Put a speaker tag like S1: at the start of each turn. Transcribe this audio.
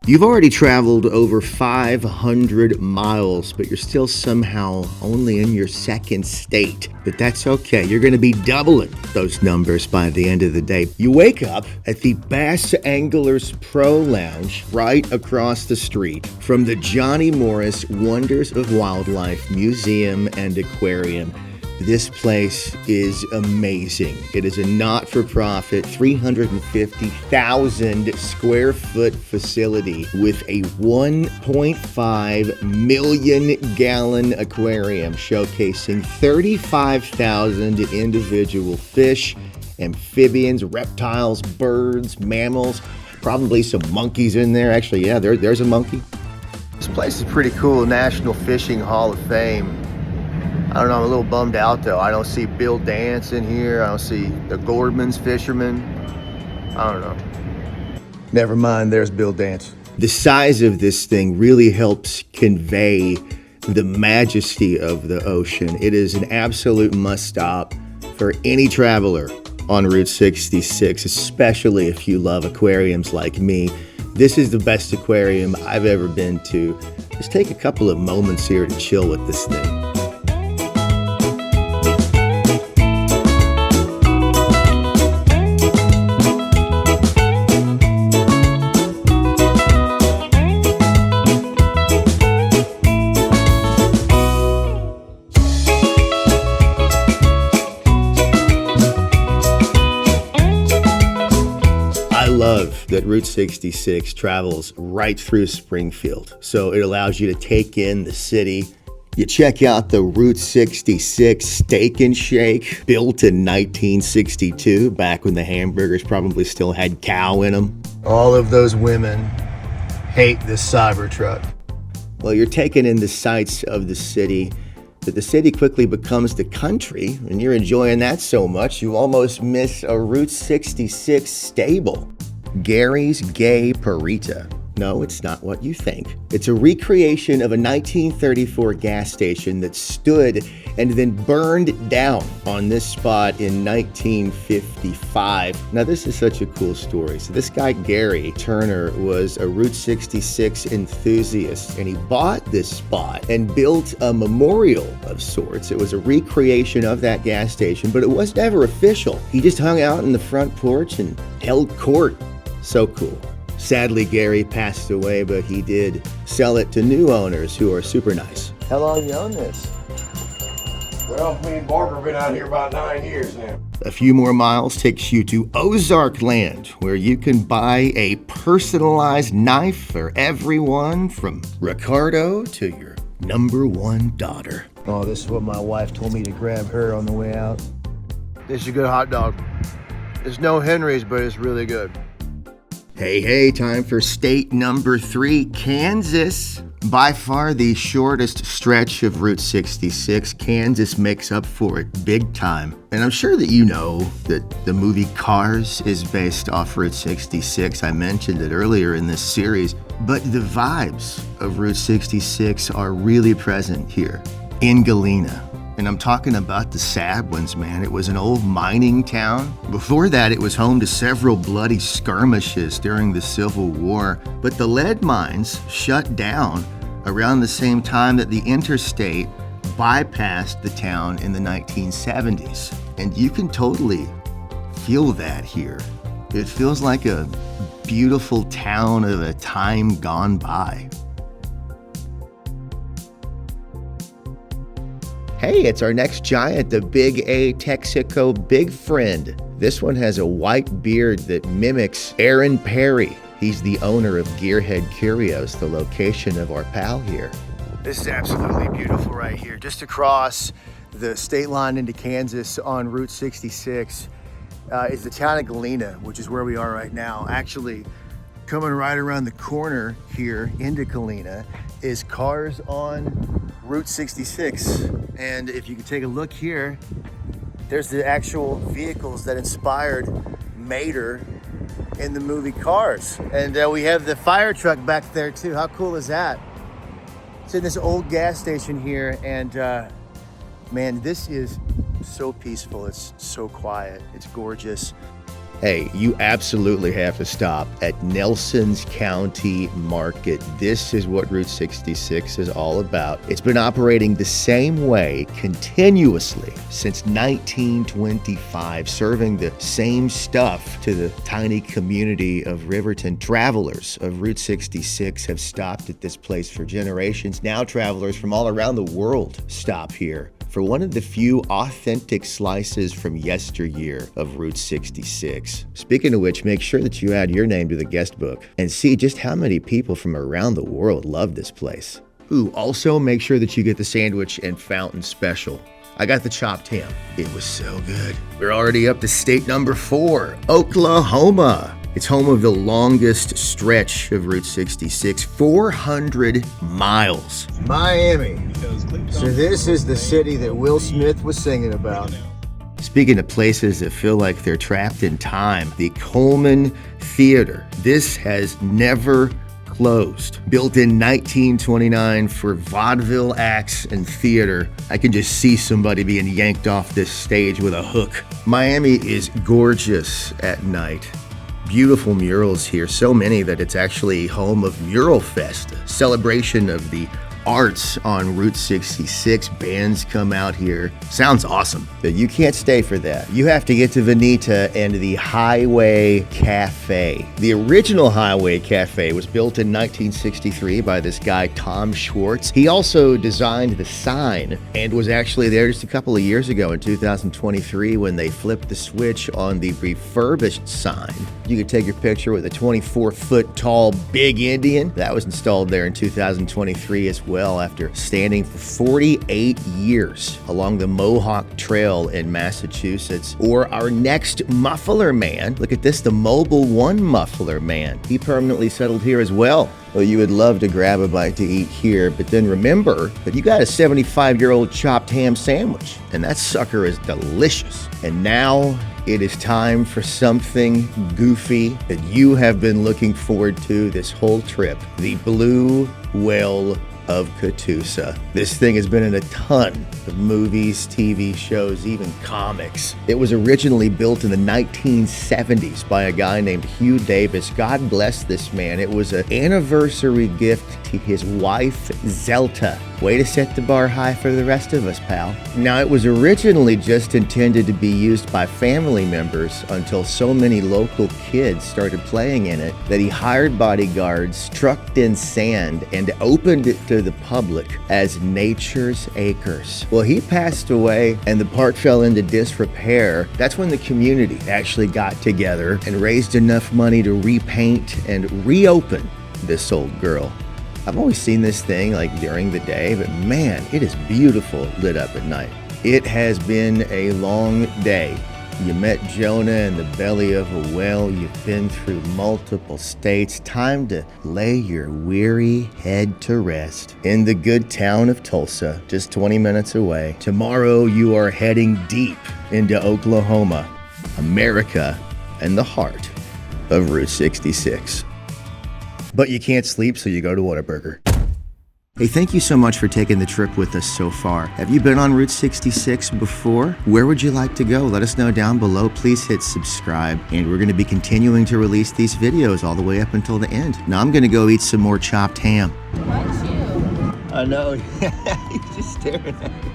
S1: You've already traveled over 500 miles, but you're still somehow only in your second state. But that's okay. You're going to be doubling those numbers by the end of the day. You wake up at the Bass Anglers Pro Lounge right across the street from the Johnny Morris Wonders of Wildlife Museum and Aquarium. This place is amazing. It is a not-for-profit 350,000 square foot facility with a 1.5 million gallon aquarium showcasing 35,000 individual fish, amphibians, reptiles, birds, mammals, probably some monkeys in there. Actually, yeah, there's a monkey. This place is pretty cool. National Fishing Hall of Fame. I don't know, I'm a little bummed out though. I don't see Bill Dance in here. I don't see the Gordman's fishermen. I don't know. Never mind, there's Bill Dance. The size of this thing really helps convey the majesty of the ocean. It is an absolute must-stop for any traveler on Route 66, especially if you love aquariums like me. This is the best aquarium I've ever been to. Just take a couple of moments here to chill with this thing. That Route 66 travels right through Springfield, so it allows you to take in the city. You check out the Route 66 Steak and Shake, built in 1962, back when the hamburgers probably still had cow in them. All of those women hate this Cybertruck. Well, you're taking in the sights of the city, but the city quickly becomes the country, and you're enjoying that so much you almost miss a Route 66 stable. Gary's Gay Parita. No, it's not what you think. It's a recreation of a 1934 gas station that stood and then burned down on this spot in 1955. Now, this is such a cool story. So this guy, Gary Turner, was a Route 66 enthusiast, and he bought this spot and built a memorial of sorts. It was a recreation of that gas station, but it was never official. He just hung out in the front porch and held court. So cool. Sadly, Gary passed away, but he did sell it to new owners who are super nice. How long you own this?
S2: Well, me and Barbara have been out here about 9 years now.
S1: A few more miles takes you to Ozark Land, where you can buy a personalized knife for everyone from Ricardo to your #1 daughter. Oh, this is what my wife told me to grab her on the way out. This is a good hot dog. It's no Henry's, but it's really good. Hey, time for state number 3, Kansas. By far the shortest stretch of Route 66, Kansas makes up for it big time. And I'm sure that you know that the movie Cars is based off Route 66. I mentioned it earlier in this series, but the vibes of Route 66 are really present here in Galena. And I'm talking about the sad ones, man. It was an old mining town. Before that, it was home to several bloody skirmishes during the Civil War. But the lead mines shut down around the same time that the interstate bypassed the town in the 1970s. And you can totally feel that here. It feels like a beautiful town of a time gone by. Hey, it's our next giant, the Big A Texaco Big Friend. This one has a white beard that mimics Aaron Perry. He's the owner of Gearhead Curios, the location of our pal here. This is absolutely beautiful right here. Just across the state line into Kansas on Route 66 is the town of Galena, which is where we are right now. Actually, coming right around the corner here into Galena is Cars on Route 66. And if you can take a look here, there's the actual vehicles that inspired Mater in the movie Cars. And we have the fire truck back there too. How cool is that? It's in this old gas station here, and man, this is so peaceful. It's so quiet. It's gorgeous. Hey, you absolutely have to stop at Nelson's County Market. This is what Route 66 is all about. It's been operating the same way continuously since 1925, serving the same stuff to the tiny community of Riverton. Travelers of Route 66 have stopped at this place for generations. Now travelers from all around the world stop here for one of the few authentic slices from yesteryear of Route 66. Speaking of which, make sure that you add your name to the guest book and see just how many people from around the world love this place. Ooh, also make sure that you get the sandwich and fountain special. I got the chopped ham. It was so good. We're already up to state number 4, Oklahoma. It's home of the longest stretch of Route 66, 400 miles.
S3: Miami. So this is the city that Will Smith was singing about.
S1: Speaking of places that feel like they're trapped in time, the Coleman Theater. This has never closed. Built in 1929 for vaudeville acts and theater. I can just see somebody being yanked off this stage with a hook. Miami is gorgeous at night. Beautiful murals here, so many that it's actually home of Mural Fest, a celebration of the arts on Route 66. Bands come out here. Sounds awesome. But you can't stay for that. You have to get to Veneta and the Highway Cafe. The original Highway Cafe was built in 1963 by this guy, Tom Schwartz. He also designed the sign and was actually there just a couple of years ago in 2023 when they flipped the switch on the refurbished sign. You could take your picture with a 24-foot tall big Indian. That was installed there in 2023 as well, after standing for 48 years along the Mohawk Trail in Massachusetts. Or our next muffler man, look at this, the Mobile One muffler man. He permanently settled here as well. Well, you would love to grab a bite to eat here, but then remember that you got a 75-year-old chopped ham sandwich, and that sucker is delicious. And now it is time for something goofy that you have been looking forward to this whole trip, the Blue Whale of Catoosa. This thing has been in a ton of movies, TV shows, even comics. It was originally built in the 1970s by a guy named Hugh Davis. God bless this man. It was an anniversary gift to his wife, Zelta. Way to set the bar high for the rest of us, pal. Now, it was originally just intended to be used by family members until so many local kids started playing in it that he hired bodyguards, trucked in sand, and opened it to the public as Nature's Acres. Well, he passed away and the park fell into disrepair. That's when the community actually got together and raised enough money to repaint and reopen this old girl. I've always seen this thing like during the day, but man, it is beautiful lit up at night. It has been a long day. You met Jonah in the belly of a whale. You've been through multiple states. Time to lay your weary head to rest in the good town of Tulsa, just 20 minutes away. Tomorrow you are heading deep into Oklahoma, America, and the heart of Route 66. But you can't sleep, so you go to Whataburger. Hey, thank you so much for taking the trip with us so far. Have you been on Route 66 before? Where would you like to go? Let us know down below. Please hit subscribe. And we're going to be continuing to release these videos all the way up until the end. Now I'm going to go eat some more chopped ham.
S4: Why you?
S1: I know. He's just staring at me.